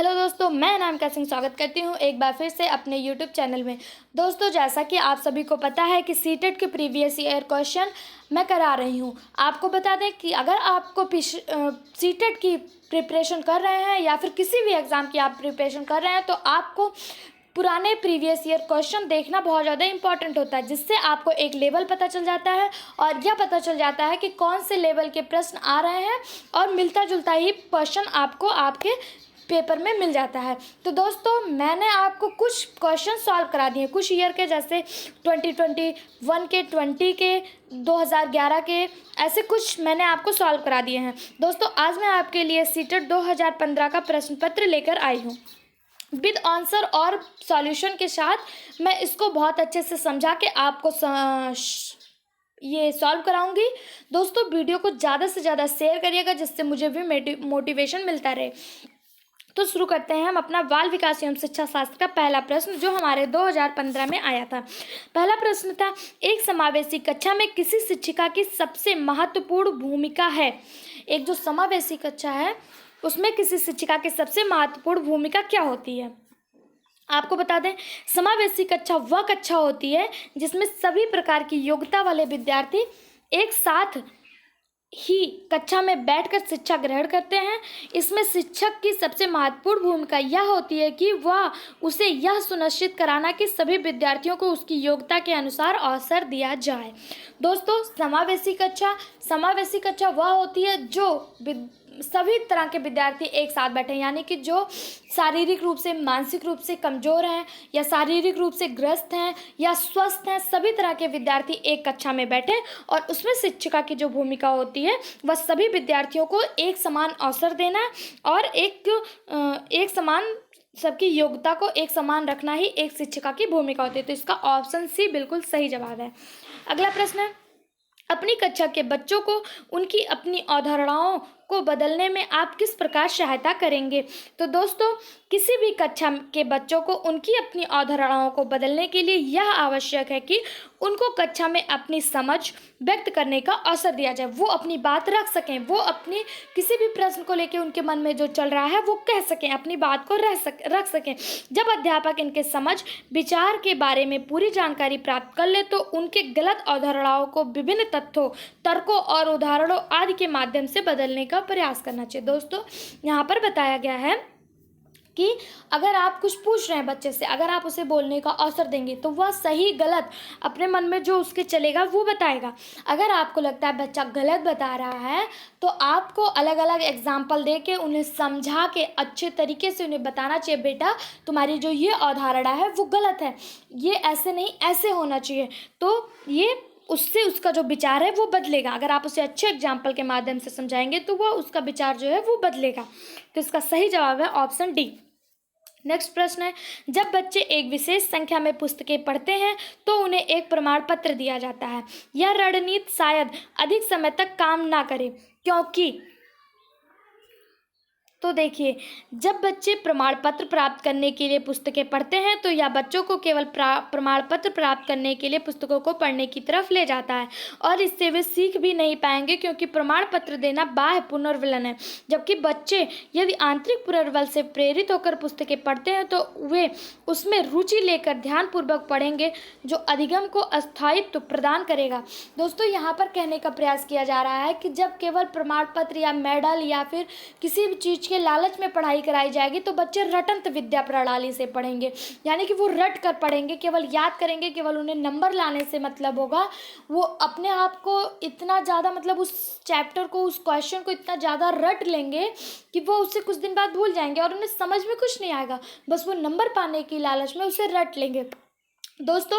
Hello दोस्तों, मैं अनामिका सिंह स्वागत करती हूँ एक बार फिर से अपने यूट्यूब चैनल में। दोस्तों, जैसा कि आप सभी को पता है कि सीटेट के प्रीवियस ईयर क्वेश्चन मैं करा रही हूँ। आपको बता दें कि अगर आपको सीटेट की प्रिपरेशन कर रहे हैं या फिर किसी भी एग्ज़ाम की आप प्रिपरेशन कर रहे हैं तो आपको पुराने प्रीवियस ईयर क्वेश्चन देखना बहुत ज़्यादा इंपॉर्टेंट होता है, जिससे आपको एक लेवल पता चल जाता है और यह पता चल जाता है कि कौन से लेवल के प्रश्न आ रहे हैं और मिलता जुलता ही क्वेश्चन आपको आपके पेपर में मिल जाता है। तो दोस्तों, मैंने आपको कुछ क्वेश्चन सॉल्व करा दिए, कुछ ईयर के, जैसे 2021 के, 20 के, 2011 के, ऐसे कुछ मैंने आपको सॉल्व करा दिए हैं। दोस्तों, आज मैं आपके लिए सीटेट 2015 का प्रश्न पत्र लेकर आई हूँ विद आंसर और सॉल्यूशन के साथ। मैं इसको बहुत अच्छे से समझा के आपको ये सॉल्व कराऊंगी। दोस्तों, वीडियो को ज़्यादा से ज़्यादा शेयर करिएगा, जिससे मुझे भी मोटिवेशन मिलता रहे। तो शुरू करते हैं हम अपना बाल विकास एवं शिक्षा शास्त्र का पहला प्रश्न, जो हमारे 2015 में आया था। पहला प्रश्न था, एक समावेशी कक्षा में किसी शिक्षिका की सबसे महत्वपूर्ण भूमिका है। एक जो समावेशी कक्षा है उसमें किसी शिक्षिका की सबसे महत्वपूर्ण भूमिका क्या होती है। आपको बता दें, समावेशी कक्षा वह कक्षा होती है जिसमें सभी प्रकार की योग्यता वाले विद्यार्थी एक साथ ही कक्षा में बैठकर शिक्षा ग्रहण करते हैं। इसमें शिक्षक की सबसे महत्वपूर्ण भूमिका यह होती है कि वह उसे यह सुनिश्चित कराना कि सभी विद्यार्थियों को उसकी योग्यता के अनुसार अवसर दिया जाए। दोस्तों, समावेशी कक्षा वह होती है जो सभी तरह के विद्यार्थी एक साथ बैठे, यानी कि जो शारीरिक रूप से, मानसिक रूप से कमज़ोर हैं या शारीरिक रूप से ग्रस्त हैं या स्वस्थ हैं, सभी तरह के विद्यार्थी एक कक्षा में बैठे। और उसमें शिक्षिका की जो भूमिका होती है वह सभी विद्यार्थियों को एक समान अवसर देना और एक समान सबकी योग्यता को एक समान रखना ही एक शिक्षिका की भूमिका होती है। तो इसका ऑप्शन सी बिल्कुल सही जवाब है। अगला प्रश्न है, अपनी कक्षा के बच्चों को उनकी अपनी अवधारणाओं को बदलने में आप किस प्रकार सहायता करेंगे। तो दोस्तों, किसी भी कक्षा के बच्चों को उनकी अपनी अवधारणाओं को बदलने के लिए यह आवश्यक है कि उनको कक्षा में अपनी समझ व्यक्त करने का अवसर दिया जाए। वो अपनी बात रख सकें, वो अपनी किसी भी प्रश्न को लेकर उनके मन में जो चल रहा है वो कह सकें, अपनी बात को रख सकें। जब अध्यापक इनके समझ विचार के बारे में पूरी जानकारी प्राप्त कर ले तो उनके गलत अवधारणाओं को विभिन्न तथ्यों, तर्कों और उदाहरणों आदि के माध्यम से बदलने का प्रयास करना चाहिए। दोस्तों, यहाँ पर बताया गया है कि अगर आप कुछ पूछ रहे हैं बच्चे से, अगर आप उसे बोलने का अवसर देंगे तो वह सही गलत अपने मन में जो उसके चलेगा वो बताएगा। अगर आपको लगता है बच्चा गलत बता रहा है तो आपको अलग अलग एग्जाम्पल दे के उन्हें समझा के अच्छे तरीके से उन्हें बताना चाहिए, बेटा तुम्हारी जो ये अवधारणा है वो गलत है, ये ऐसे नहीं ऐसे होना चाहिए। तो ये उससे उसका जो विचार है वो बदलेगा। अगर आप उसे अच्छे एग्जाम्पल के माध्यम से समझाएंगे तो वह उसका विचार जो है वो बदलेगा। तो इसका सही जवाब है ऑप्शन डी। नेक्स्ट प्रश्न है, जब बच्चे एक विशेष संख्या में पुस्तकें पढ़ते हैं तो उन्हें एक प्रमाण पत्र दिया जाता है। यह रणनीति शायद अधिक समय तक काम ना करे, क्योंकि तो देखिए, जब बच्चे प्रमाण पत्र प्राप्त करने के लिए पुस्तकें पढ़ते हैं तो यह बच्चों को केवल प्रमाण पत्र प्राप्त करने के लिए पुस्तकों को पढ़ने की तरफ ले जाता है और इससे वे सीख भी नहीं पाएंगे, क्योंकि प्रमाण पत्र देना बाह्य पुनर्वलन है। जबकि बच्चे यदि आंतरिक पुनर्बल से प्रेरित होकर पुस्तकें पढ़ते हैं तो वे उसमें रुचि लेकर ध्यानपूर्वक पढ़ेंगे, जो अधिगम को स्थायित्व प्रदान करेगा। दोस्तों, यहाँ पर कहने का प्रयास किया जा रहा है कि जब केवल प्रमाण पत्र या मेडल या फिर किसी भी चीज़ के लालच में पढ़ाई कराई जाएगी तो बच्चे रटंत विद्या प्रणाली से पढ़ेंगे, यानी कि वो रट कर पढ़ेंगे, केवल याद करेंगे, केवल उन्हें नंबर लाने से मतलब होगा। वो अपने आप को इतना ज़्यादा उस चैप्टर को, उस क्वेश्चन को इतना ज़्यादा रट लेंगे कि वो उससे कुछ दिन बाद भूल जाएंगे और उन्हें समझ में कुछ नहीं आएगा, बस वो नंबर पाने की लालच में उसे रट लेंगे। दोस्तों,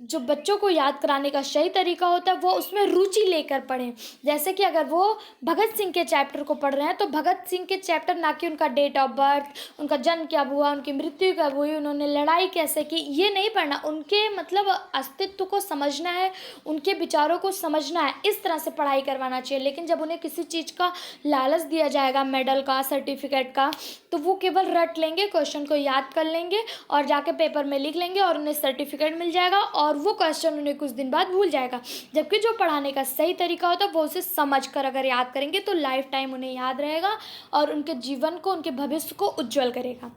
जो बच्चों को याद कराने का सही तरीका होता है वो उसमें रुचि लेकर पढ़ें। जैसे कि अगर वो भगत सिंह के चैप्टर को पढ़ रहे हैं तो भगत सिंह के चैप्टर, ना कि उनका डेट ऑफ बर्थ, उनका जन्म क्या हुआ, उनकी मृत्यु कब हुई, उन्होंने लड़ाई कैसे की, ये नहीं पढ़ना। उनके अस्तित्व को समझना है, उनके विचारों को समझना है, इस तरह से पढ़ाई करवाना चाहिए। लेकिन जब उन्हें किसी चीज़ का लालच दिया जाएगा, मेडल का, सर्टिफिकेट का, तो वो केवल रट लेंगे, क्वेश्चन को याद कर लेंगे और जाके पेपर में लिख लेंगे और उन्हें सर्टिफिकेट मिल जाएगा और और वो क्वेश्चन उन्हें कुछ दिन बाद भूल जाएगा। जबकि जो पढ़ाने का सही तरीका होता है वो उसे समझ कर अगर याद करेंगे तो लाइफ टाइम उन्हें याद रहेगा और उनके जीवन को, उनके भविष्य को उज्ज्वल करेगा।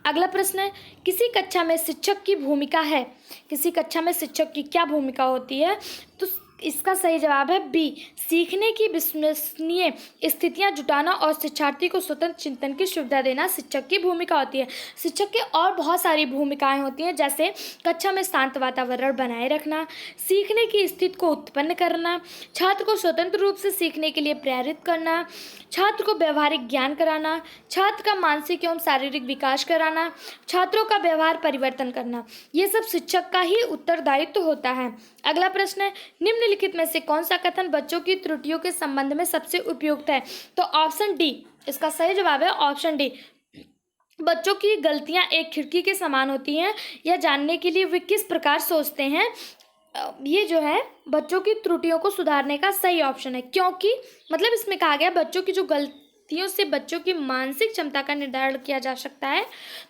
अगला प्रश्न है, किसी कक्षा में शिक्षक की भूमिका है। किसी कक्षा में शिक्षक की क्या भूमिका होती है? तो इसका सही जवाब है बी, सीखने की विश्वसनीय स्थितियां जुटाना और शिक्षार्थी को स्वतंत्र चिंतन की सुविधा देना शिक्षक की भूमिका होती है। शिक्षक की और बहुत सारी भूमिकाएं होती हैं, जैसे कक्षा में शांत वातावरण बनाए रखना, सीखने की स्थिति को उत्पन्न करना, छात्र को स्वतंत्र रूप से सीखने के लिए प्रेरित करना, छात्र को व्यवहारिक ज्ञान कराना, छात्र का मानसिक एवं शारीरिक विकास कराना, छात्रों का व्यवहार परिवर्तन करना। ये सब शिक्षक का ही उत्तरदायित्व होता है। अगला प्रश्न है, निम्नलिखित में से कौन सा कथन बच्चों की त्रुटियों के संबंध में सबसे उपयुक्त है? तो ऑप्शन डी इसका सही जवाब है, ऑप्शन डी। बच्चों की गलतियां एक खिड़की के समान होती हैं, यह जानने के लिए वे किस प्रकार सोचते हैं। ये जो है बच्चों की त्रुटियों को सुधारने का सही ऑप्शन है, क्योंकि मतलब इसमें कहा गया बच्चों की जो गलतियों से बच्चों की मानसिक क्षमता का निर्धारण किया जा सकता है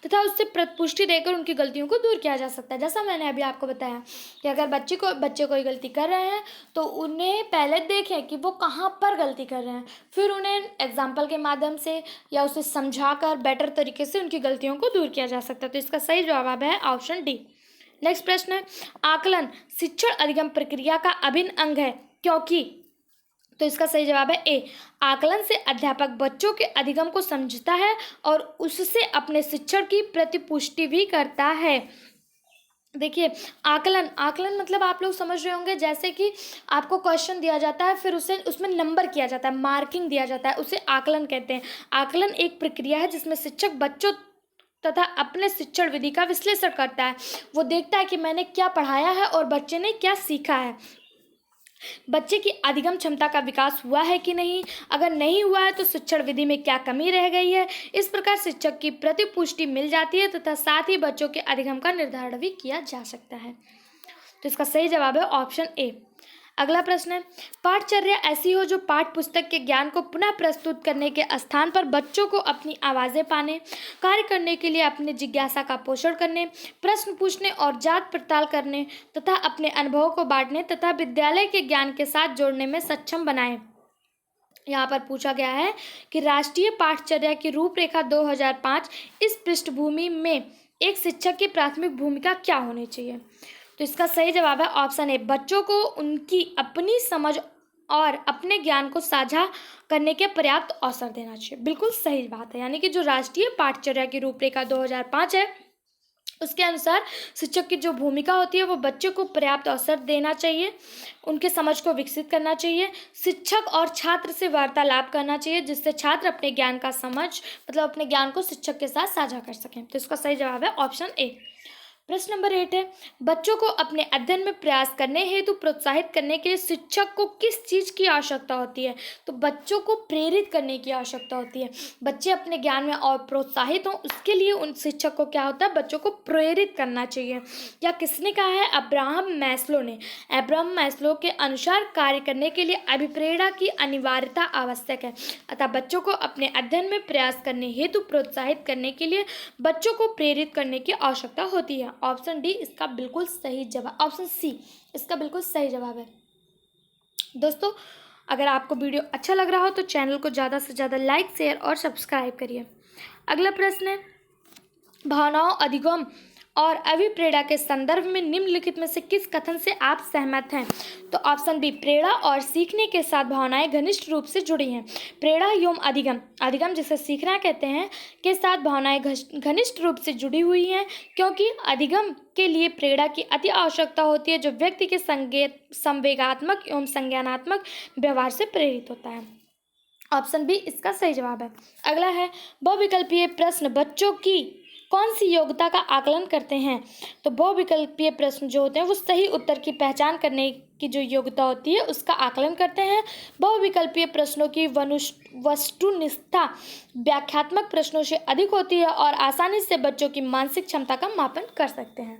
तथा उससे प्रतिपुष्टि देकर उनकी गलतियों को दूर किया जा सकता है। जैसा मैंने अभी आपको बताया कि अगर बच्चे कोई गलती कर रहे हैं तो उन्हें पहले देखें कि वो कहाँ पर गलती कर रहे हैं, फिर उन्हें एग्जाम्पल के माध्यम से या उसे समझाकर बेटर तरीके से उनकी गलतियों को दूर किया जा सकता है। तो इसका सही जवाब है ऑप्शन डी। नेक्स्ट प्रश्न है, आकलन शिक्षण अधिगम प्रक्रिया का अभिन्न अंग है, क्योंकि? तो इसका सही जवाब है ए, आकलन से अध्यापक बच्चों के अधिगम को समझता है और उससे अपने शिक्षण की प्रतिपुष्टि भी करता है। देखिए, आकलन मतलब आप लोग समझ रहे होंगे, जैसे कि आपको क्वेश्चन दिया जाता है, फिर उसे उसमें नंबर किया जाता है, मार्किंग दिया जाता है, उसे आकलन कहते हैं। आकलन एक प्रक्रिया है जिसमें शिक्षक बच्चों तथा अपने शिक्षण विधि का विश्लेषण करता है। वो देखता है कि मैंने क्या पढ़ाया है और बच्चे ने क्या सीखा है, बच्चे की अधिगम क्षमता का विकास हुआ है कि नहीं, अगर नहीं हुआ है तो शिक्षण विधि में क्या कमी रह गई है। इस प्रकार शिक्षक की प्रतिपुष्टि मिल जाती है तथा साथ ही बच्चों के अधिगम का निर्धारण भी किया जा सकता है। तो इसका सही जवाब है ऑप्शन ए। अगला प्रश्न है, पाठचर्या ऐसी हो जो पाठ पुस्तक के ज्ञान को पुनः प्रस्तुत करने के स्थान पर बच्चों को अपनी आवाज़ें पाने, कार्य करने के लिए अपनी जिज्ञासा का पोषण करने, प्रश्न पूछने और जांच पड़ताल करने तथा अपने अनुभवों को बांटने तथा विद्यालय के ज्ञान के साथ जोड़ने में सक्षम बनाए। यहाँ पर पूछा गया है कि राष्ट्रीय पाठचर्या की रूपरेखा 2005 इस पृष्ठभूमि में एक शिक्षक की प्राथमिक भूमिका क्या होनी चाहिए। तो इसका सही जवाब है ऑप्शन ए, बच्चों को उनकी अपनी समझ और अपने ज्ञान को साझा करने के पर्याप्त अवसर देना चाहिए। बिल्कुल सही बात है, यानी कि जो राष्ट्रीय पाठचर्या की रूपरेखा 2005 है उसके अनुसार शिक्षक की जो भूमिका होती है वो बच्चों को पर्याप्त अवसर देना चाहिए, उनके समझ को विकसित करना चाहिए, शिक्षक और छात्र से वार्तालाप करना चाहिए जिससे छात्र अपने ज्ञान का मतलब अपने ज्ञान को शिक्षक के साथ साझा कर सकें। तो इसका सही जवाब है ऑप्शन ए। प्रश्न नंबर 8 है, बच्चों को अपने अध्ययन में प्रयास करने हेतु प्रोत्साहित करने के लिए शिक्षक को किस चीज़ की आवश्यकता होती है। तो बच्चों को प्रेरित करने की आवश्यकता होती है, बच्चे अपने ज्ञान में और प्रोत्साहित हों उसके लिए उन शिक्षक को क्या होता है, बच्चों को प्रेरित करना चाहिए। या किसने कहा है, अब्राहम मैस्लो ने। अब्राहम मैस्लो के अनुसार कार्य करने के लिए अभिप्रेरणा की अनिवार्यता आवश्यक है, अतः बच्चों को अपने अध्ययन में प्रयास करने हेतु प्रोत्साहित करने के लिए बच्चों को प्रेरित करने की आवश्यकता होती है। ऑप्शन डी इसका बिल्कुल सही जवाब, ऑप्शन सी इसका बिल्कुल सही जवाब है। दोस्तों, अगर आपको वीडियो अच्छा लग रहा हो तो चैनल को ज़्यादा से ज़्यादा लाइक, शेयर और सब्सक्राइब करिए। अगला प्रश्न है, भावनाओं, अधिगम और अभिप्रेरणा के संदर्भ में निम्नलिखित में से किस कथन से आप सहमत हैं। तो ऑप्शन बी, प्रेरणा और सीखने के साथ भावनाएं घनिष्ठ रूप से जुड़ी हैं। प्रेरणा एवं अधिगम जिसे सीखना कहते हैं के साथ भावनाएं घनिष्ठ रूप से जुड़ी हुई हैं, क्योंकि अधिगम के लिए प्रेरणा की अति आवश्यकता होती है जो व्यक्ति के संवेगात्मक एवं संज्ञानात्मक व्यवहार से प्रेरित होता है। ऑप्शन बी इसका सही जवाब है। अगला है, बहुविकल्पीय प्रश्न बच्चों की कौन सी योग्यता का आकलन करते हैं। तो बहुविकल्पीय प्रश्न जो होते हैं वो सही उत्तर की पहचान करने की जो योग्यता होती है उसका आकलन करते हैं। बहुविकल्पीय प्रश्नों की वस्तुनिष्ठता व्याख्यात्मक प्रश्नों से अधिक होती है और आसानी से बच्चों की मानसिक क्षमता का मापन कर सकते हैं।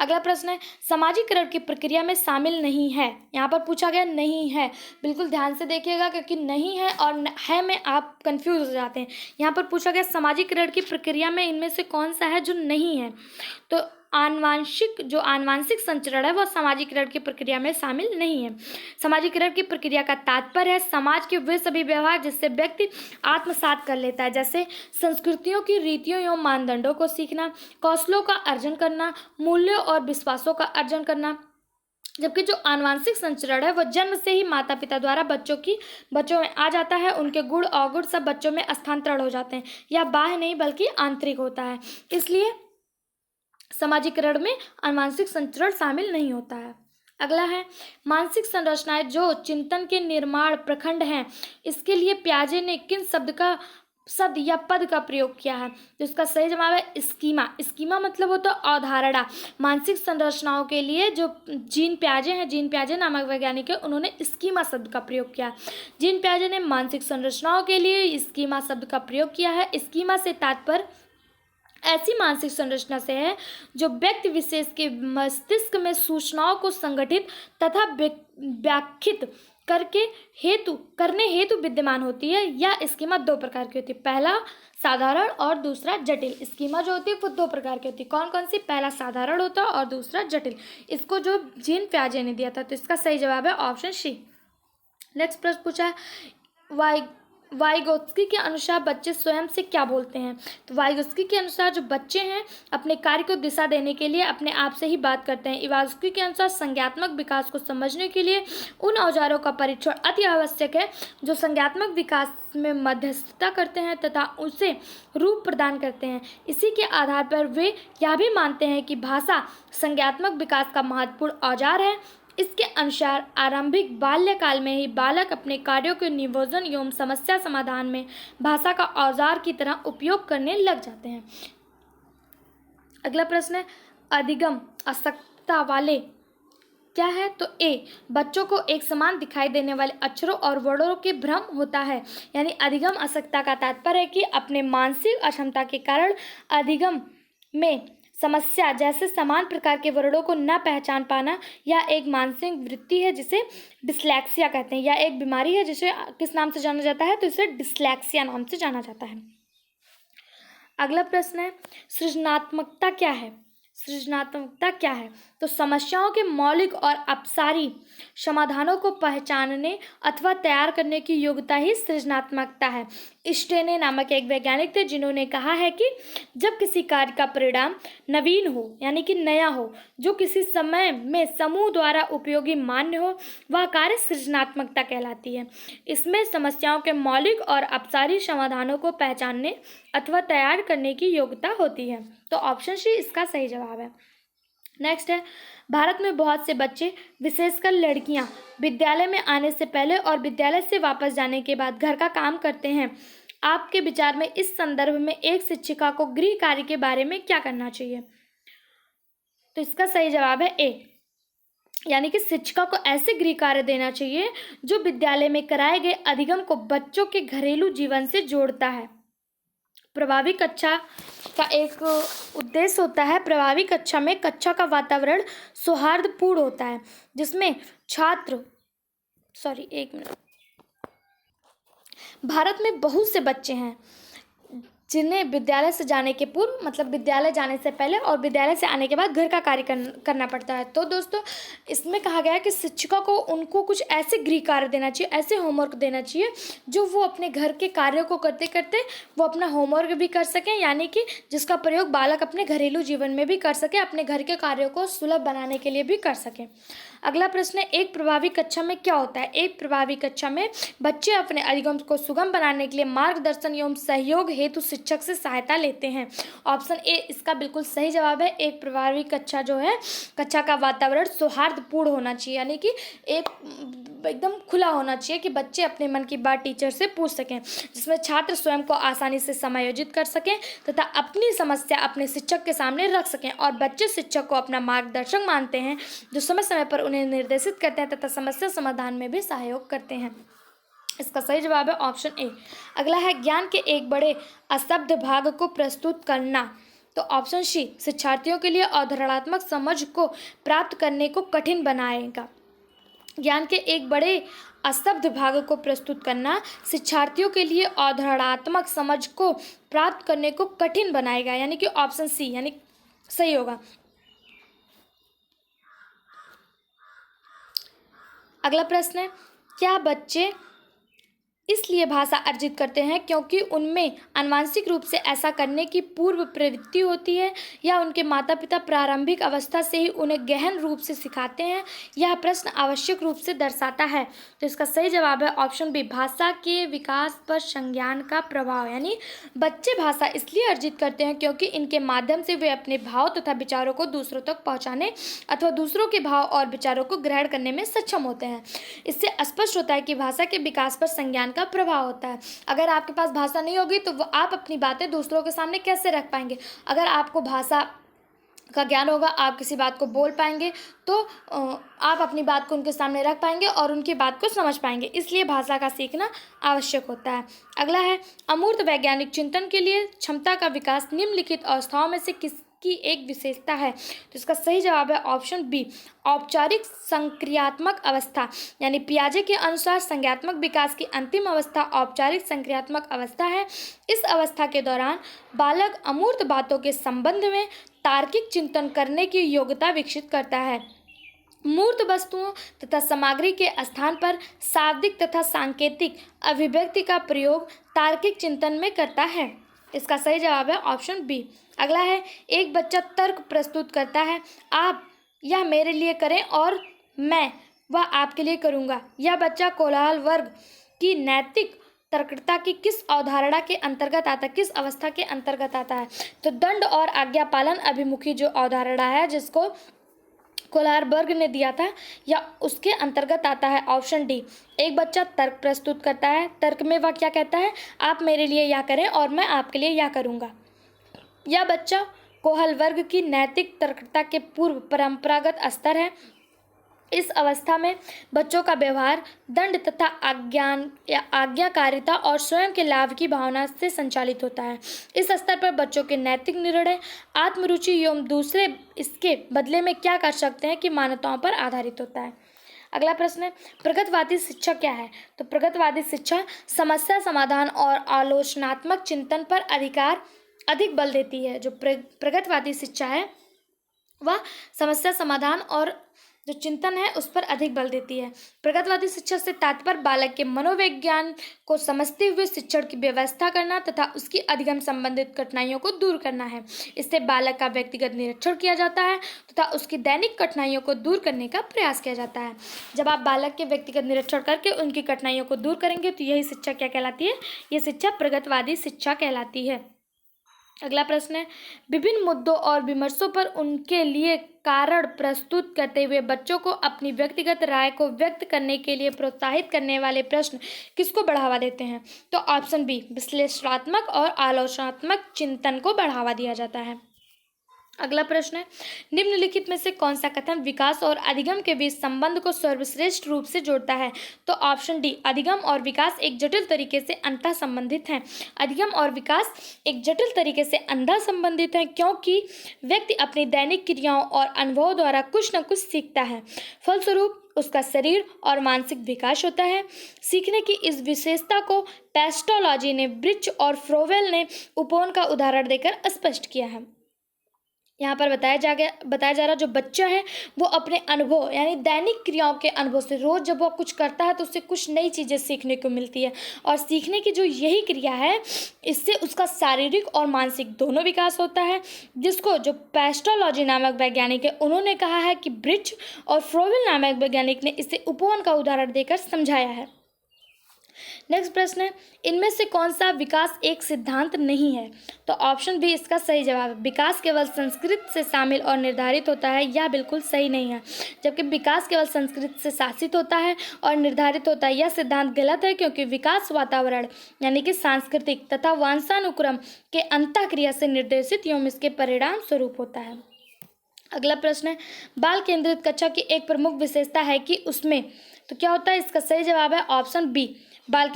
अगला प्रश्न है, समाजीकरण की प्रक्रिया में शामिल नहीं है। यहाँ पर पूछा गया नहीं है, बिल्कुल ध्यान से देखिएगा क्योंकि नहीं है और है में आप कंफ्यूज हो जाते हैं। यहाँ पर पूछा गया समाजीकरण की प्रक्रिया में इनमें से कौन सा है जो नहीं है। तो आनुवांशिक संचरण है वह सामाजिकरण की प्रक्रिया में शामिल नहीं है। सामाजिकरण की प्रक्रिया का तात्पर्य है समाज के वे सभी व्यवहार जिससे व्यक्ति आत्मसात कर लेता है, जैसे संस्कृतियों की रीतियों एवं मानदंडों को सीखना, कौशलों का अर्जन करना, मूल्यों और विश्वासों का अर्जन करना। जबकि जो आनुवांशिक संचरण है वह जन्म से ही माता पिता द्वारा बच्चों में आ जाता है। उनके गुण अवगुण सब बच्चों में स्थानांतरण हो जाते हैं। यह बाह्य नहीं बल्कि आंतरिक होता है, इसलिए सामाजिकरण में आनुवांशिक संचरण शामिल नहीं होता है। अगला है मानसिक संरचनाएं जो चिंतन के निर्माण प्रखंड हैं। इसके लिए पियाजे ने किन शब्द या पद का प्रयोग किया है? तो इसका सही जवाब है स्कीमा। स्कीमा मतलब होता है अवधारणा। मानसिक संरचनाओं के लिए जो जीन पियाजे नामक वैज्ञानिक है, उन्होंने स्कीमा शब्द का प्रयोग किया। जीन पियाजे ने मानसिक संरचनाओं के लिए स्कीमा शब्द का प्रयोग किया है। स्कीमा से तात्पर्य ऐसी मानसिक संरचना से है जो व्यक्ति विशेष के मस्तिष्क में सूचनाओं को संगठित तथा व्याख्यात करने हेतु विद्यमान होती है। यह स्कीमा दो प्रकार की होती है, पहला साधारण और दूसरा जटिल। स्कीमा जो होती है वो दो प्रकार की होती है। कौन कौन सी? पहला साधारण होता है और दूसरा जटिल। इसको जो जीन पियाजे ने दिया था, तो इसका सही जवाब है ऑप्शन सी। नेक्स्ट प्रश्न पूछा है वाइगोत्स्की के अनुसार बच्चे स्वयं से क्या बोलते हैं? तो वाइगोत्स्की के अनुसार जो बच्चे हैं अपने कार्य को दिशा देने के लिए अपने आप से ही बात करते हैं। वाइगोत्स्की के अनुसार संज्ञानात्मक विकास को समझने के लिए उन औजारों का परीक्षण अति आवश्यक है जो संज्ञानात्मक विकास में मध्यस्थता करते हैं तथा उसे रूप प्रदान करते हैं। इसी के आधार पर वे यह भी मानते हैं कि भाषा संज्ञानात्मक विकास का महत्वपूर्ण औजार है। इसके अनुसार आरंभिक बाल्यकाल में ही बालक अपने कार्यों के नियोजन एवं समस्या समाधान में भाषा का औजार की तरह उपयोग करने लग जाते हैं। अगला प्रश्न है अधिगम असक्तता वाले क्या है? तो ए बच्चों को एक समान दिखाई देने वाले अक्षरों और वर्णों के भ्रम होता है। यानी अधिगम असक्तता का तात्पर्य है कि अपने मानसिक अक्षमता के कारण अधिगम में समस्या जैसे समान प्रकार के वर्णों को न पहचान पाना, यह एक मानसिक वृत्ति है जिसे डिस्लेक्सिया कहते हैं। यह एक बीमारी है जिसे किस नाम से जाना जाता है? तो इसे डिस्लेक्सिया नाम से जाना जाता है। अगला प्रश्न है सृजनात्मकता क्या है? सृजनात्मकता क्या है? तो समस्याओं के मौलिक और अपसारी समाधानों को पहचानने अथवा तैयार करने की योग्यता ही सृजनात्मकता है। स्टेने नामक एक वैज्ञानिक थे जिन्होंने कहा है कि जब किसी कार्य का परिणाम नवीन हो यानी कि नया हो, जो किसी समय में समूह द्वारा उपयोगी मान्य हो, वह कार्य सृजनात्मकता कहलाती है। इसमें समस्याओं के मौलिक और अपसारी समाधानों को पहचानने अथवा तैयार करने की योग्यता होती है। तो ऑप्शन सी इसका सही जवाब है। नेक्स्ट है भारत में बहुत से बच्चे विशेषकर लड़कियां विद्यालय में आने से पहले और विद्यालय से वापस जाने के बाद घर का काम करते हैं। आपके विचार में इस संदर्भ में एक शिक्षिका को गृह कार्य के बारे में क्या करना चाहिए? तो इसका सही जवाब है ए, यानी कि शिक्षिका को ऐसे गृह कार्य देना चाहिए जो विद्यालय में कराए गए अधिगम को बच्चों के घरेलू जीवन से जोड़ता है। प्रभावी कक्षा का एक उद्देश्य होता है, प्रभावी कक्षा में कक्षा का वातावरण सौहार्दपूर्ण होता है जिसमें भारत में बहुत से बच्चे हैं जिन्हें विद्यालय से जाने के पूर्व मतलब विद्यालय जाने से पहले और विद्यालय से आने के बाद घर का कार्य करना पड़ता है। तो दोस्तों इसमें कहा गया है कि शिक्षिका को उनको कुछ ऐसे गृह कार्य देना चाहिए, ऐसे होमवर्क देना चाहिए जो वो अपने घर के कार्यों को करते करते वो अपना होमवर्क भी कर सकें, यानी कि जिसका प्रयोग बालक अपने घरेलू जीवन में भी कर सके, अपने घर के कार्यों को सुलभ बनाने के लिए भी कर सकें। अगला प्रश्न है एक प्रभावी कक्षा में क्या होता है? एक प्रभावी कक्षा में बच्चे अपने अधिगम को सुगम बनाने के लिए मार्गदर्शन एवं सहयोग हेतु शिक्षक से सहायता लेते हैं। ऑप्शन ए इसका बिल्कुल सही जवाब है। एक प्रभावी कक्षा जो है, कक्षा का वातावरण सौहार्दपूर्ण होना चाहिए, यानी कि एक एकदम खुला होना चाहिए कि बच्चे अपने मन की बात टीचर से पूछ सकें, जिसमें छात्र स्वयं को आसानी से समायोजित कर सकें तथा अपनी समस्या अपने शिक्षक के सामने रख सकें और बच्चे शिक्षक को अपना मार्गदर्शक मानते हैं जो समय समय पर उन्हें निर्देशित करते हैं तथा समस्या समाधान में भी सहयोग करते हैं। इसका सही जवाब है ऑप्शन ए। अगला है ज्ञान के एक बड़े अशब्द भाग को प्रस्तुत करना। तो ऑप्शन सी शिक्षार्थियों के लिए अवधारणात्मक समझ को प्राप्त करने को कठिन बनाएगा। ज्ञान के एक बड़े अशब्द भाग को प्रस्तुत करना शिक्षार्थियों के लिए अवधारणात्मक समझ को प्राप्त करने को कठिन बनाएगा, यानी कि ऑप्शन सी यानी सही होगा। अगला प्रश्न है, क्या बच्चे इसलिए भाषा अर्जित करते हैं क्योंकि उनमें आनुवंशिक रूप से ऐसा करने की पूर्व प्रवृत्ति होती है, या उनके माता पिता प्रारंभिक अवस्था से ही उन्हें गहन रूप से सिखाते हैं? यह प्रश्न आवश्यक रूप से दर्शाता है। तो इसका सही जवाब है ऑप्शन बी, भाषा के विकास पर संज्ञान का प्रभाव। यानी बच्चे भाषा इसलिए अर्जित करते हैं क्योंकि इनके माध्यम से वे अपने भाव तथा विचारों को दूसरों तक पहुँचाने अथवा दूसरों के भाव और विचारों को ग्रहण करने में सक्षम होते हैं। इससे स्पष्ट होता है कि भाषा के विकास पर संज्ञान का प्रभाव होता है। अगर आपके पास भाषा नहीं होगी तो आप अपनी बातें दूसरों के सामने कैसे रख पाएंगे? अगर आपको भाषा का ज्ञान होगा, आप किसी बात को बोल पाएंगे, तो आप अपनी बात को उनके सामने रख पाएंगे और उनकी बात को समझ पाएंगे। इसलिए भाषा का सीखना आवश्यक होता है। अगला है, अमूर्त वैज्ञानिक चिंतन के लिए क्षमता का विकास निम्नलिखित अवस्थाओं में से किसकी एक विशेषता है? तो इसका सही जवाब है ऑप्शन बी, औपचारिक संक्रियात्मक अवस्था। यानी पियाजे के अनुसार संज्ञात्मक विकास की अंतिम अवस्था औपचारिक संक्रियात्मक अवस्था है। इस अवस्था के दौरान बालक अमूर्त बातों के संबंध में तार्किक चिंतन करने की योग्यता विकसित करता है। मूर्त वस्तुओं तथा सामग्री के स्थान पर शाब्दिक तथा सांकेतिक अभिव्यक्ति का प्रयोग तार्किक चिंतन में करता है। इसका सही जवाब है ऑप्शन बी। अगला है, एक बच्चा तर्क प्रस्तुत करता है, आप यह मेरे लिए करें और मैं वह आपके लिए करूँगा। यह बच्चा कोलाहल वर्ग की नैतिक तर्कता की किस अवधारणा के अंतर्गत आता है, किस अवस्था के अंतर्गत आता है? तो दंड और आज्ञा पालन अभिमुखी जो अवधारणा है जिसको कोलारबर्ग ने दिया था, या उसके अंतर्गत आता है ऑप्शन डी। एक बच्चा तर्क प्रस्तुत करता है, तर्क में वह क्या कहता है, आप मेरे लिए यह करें और मैं आपके लिए यह करूँगा। यह बच्चा कोहल वर्ग की नैतिक तर्कता के पूर्व परंपरागत स्तर है। इस अवस्था में बच्चों का व्यवहार दंड तथा आज्ञाकारिता और स्वयं के लाभ की भावना से संचालित होता है। इस स्तर पर बच्चों के नैतिक निर्णय आत्मरुचि एवं दूसरे इसके बदले में क्या कर सकते हैं कि मान्यताओं पर आधारित होता है। अगला प्रश्न है, प्रगतिवादी शिक्षा क्या है? तो प्रगतिवादी शिक्षा समस्या समाधान और आलोचनात्मक चिंतन पर अधिक बल देती है। जो प्रगतिवादी शिक्षा है वह समस्या समाधान और जो चिंतन है उस पर अधिक बल देती है। प्रगतिवादी शिक्षा से तात्पर्य बालक के मनोविज्ञान को समझते हुए शिक्षण की व्यवस्था करना तथा उसकी अधिगम संबंधित कठिनाइयों को दूर करना है। इससे बालक का व्यक्तिगत निरीक्षण किया जाता है तथा उसकी दैनिक कठिनाइयों को दूर करने का प्रयास किया जाता है। जब आप बालक के व्यक्तिगत निरीक्षण करके उनकी कठिनाइयों को दूर करेंगे तो यही शिक्षा क्या कहलाती है? ये शिक्षा प्रगतिवादी शिक्षा कहलाती है। अगला प्रश्न है, विभिन्न मुद्दों और विमर्शों पर उनके लिए कारण प्रस्तुत करते हुए बच्चों को अपनी व्यक्तिगत राय को व्यक्त करने के लिए प्रोत्साहित करने वाले प्रश्न किसको बढ़ावा देते हैं? तो ऑप्शन बी, विश्लेषणात्मक और आलोचनात्मक चिंतन को बढ़ावा दिया जाता है। अगला प्रश्न है, निम्नलिखित में से कौन सा कथन विकास और अधिगम के बीच संबंध को सर्वश्रेष्ठ रूप से जोड़ता है? तो ऑप्शन डी, अधिगम और विकास एक जटिल तरीके से अंतः संबंधित हैं। अधिगम और विकास एक जटिल तरीके से अंतः संबंधित हैं क्योंकि व्यक्ति अपनी दैनिक क्रियाओं और अनुभवों द्वारा कुछ न कुछ सीखता है। फलस्वरूप उसका शरीर और मानसिक विकास होता है। सीखने की इस विशेषता को पेस्टोलॉजी ने ब्रिच और फ्रोवेल ने उपवन का उदाहरण देकर स्पष्ट किया है। यहाँ पर बताया जा रहा जो बच्चा है वो अपने अनुभव यानी दैनिक क्रियाओं के अनुभव से रोज़ जब वो कुछ करता है तो उससे कुछ नई चीज़ें सीखने को मिलती है। और सीखने की जो यही क्रिया है इससे उसका शारीरिक और मानसिक दोनों विकास होता है, जिसको जो पेस्टोलॉजी नामक वैज्ञानिक है उन्होंने कहा है कि ब्रिच और फ्रोवेल नामक वैज्ञानिक ने इसे उपवन का उदाहरण देकर समझाया है। नेक्स्ट प्रश्न है, इनमें से कौन सा विकास एक सिद्धांत नहीं है? तो ऑप्शन बी इसका सही जवाब है। विकास केवल संस्कृत से शामिल और निर्धारित होता है, यह बिल्कुल सही नहीं है। जबकि विकास केवल संस्कृत से शासित होता है और निर्धारित होता है, यह सिद्धांत गलत है क्योंकि विकास वातावरण यानी कि सांस्कृतिक तथा वंशानुक्रम के अंतःक्रिया से निर्देशित एवं इसके परिणाम स्वरूप होता है। अगला प्रश्न है, बाल केंद्रित कक्षा की एक प्रमुख विशेषता है कि उसमें तो क्या होता है? इसका सही जवाब है ऑप्शन बी, बाल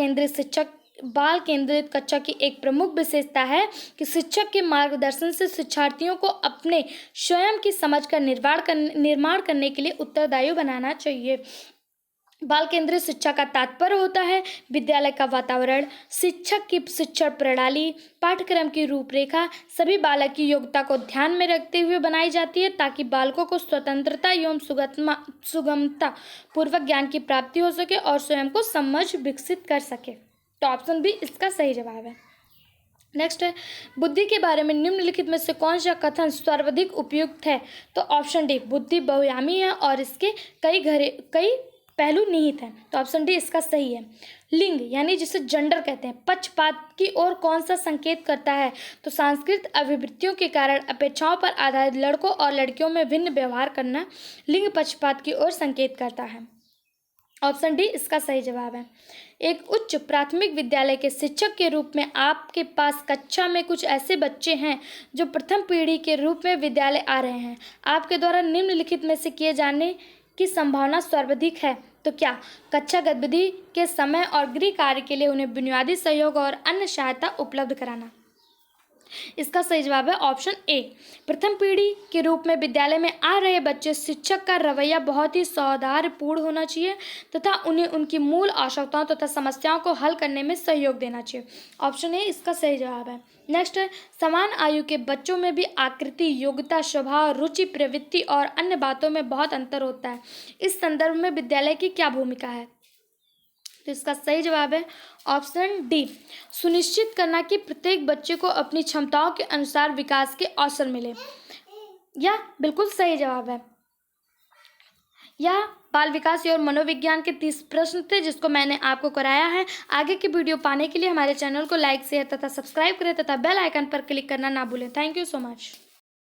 केंद्रित कक्षा की एक प्रमुख विशेषता है कि शिक्षक के मार्गदर्शन से शिक्षार्थियों को अपने स्वयं की समझ का निर्माण करने के लिए उत्तरदायी बनाना चाहिए। बाल केंद्रित शिक्षा का तात्पर्य होता है विद्यालय का वातावरण, शिक्षक की शिक्षण प्रणाली, पाठ्यक्रम की रूपरेखा सभी बालक की योग्यता को ध्यान में रखते हुए बनाई जाती है ताकि बालकों को स्वतंत्रता एवं सुगमता पूर्वक ज्ञान की प्राप्ति हो सके और स्वयं को समझ विकसित कर सके। तो ऑप्शन बी इसका सही जवाब है। नेक्स्ट है, बुद्धि के बारे में निम्नलिखित में से कौन सा कथन सर्वाधिक उपयुक्त है? तो ऑप्शन डी, बुद्धि बहुआयामी है और इसके कई पहलू निहित हैं। तो ऑप्शन डी इसका सही है। लिंग यानी जिसे जेंडर कहते हैं पक्षपात की ओर कौन सा संकेत करता है? तो सांस्कृतिक अभिवृत्तियों के कारण अपेक्षाओं पर आधारित लड़कों और लड़कियों में भिन्न व्यवहार करना लिंग पक्षपात की ओर संकेत करता है। ऑप्शन डी इसका सही जवाब है। एक उच्च प्राथमिक विद्यालय के शिक्षक के रूप में आपके पास कक्षा में कुछ ऐसे बच्चे हैं जो प्रथम पीढ़ी के रूप में विद्यालय आ रहे हैं। आपके द्वारा निम्नलिखित में से किए जाने की संभावना सर्वाधिक है। तो क्या? कक्षा गतिविधि के समय और गृह कार्य के लिए उन्हें बुनियादी सहयोग और अन्य सहायता उपलब्ध कराना। इसका सही जवाब है ऑप्शन ए। प्रथम पीढ़ी के रूप में विद्यालय में आ रहे बच्चे शिक्षक का रवैया बहुत ही सौहार्दपूर्ण होना चाहिए तथा उन्हें उनकी मूल आवश्यकताओं तथा समस्याओं को हल करने में सहयोग देना चाहिए। ऑप्शन ए इसका सही जवाब है। नेक्स्ट है, समान आयु के बच्चों में भी आकृति, योग्यता, स्वभाव, रुचि, प्रवृत्ति और अन्य बातों में बहुत अंतर होता है। इस संदर्भ में विद्यालय की क्या भूमिका है? तो इसका सही जवाब है ऑप्शन डी, सुनिश्चित करना कि प्रत्येक बच्चे को अपनी क्षमताओं के अनुसार विकास के अवसर मिले। यह बिल्कुल सही जवाब है। यह बाल विकास और मनोविज्ञान के 30 प्रश्न थे जिसको मैंने आपको कराया है। आगे की वीडियो पाने के लिए हमारे चैनल को लाइक, शेयर तथा सब्सक्राइब करें तथा बेल आइकन पर क्लिक करना ना भूलें। Thank you so much.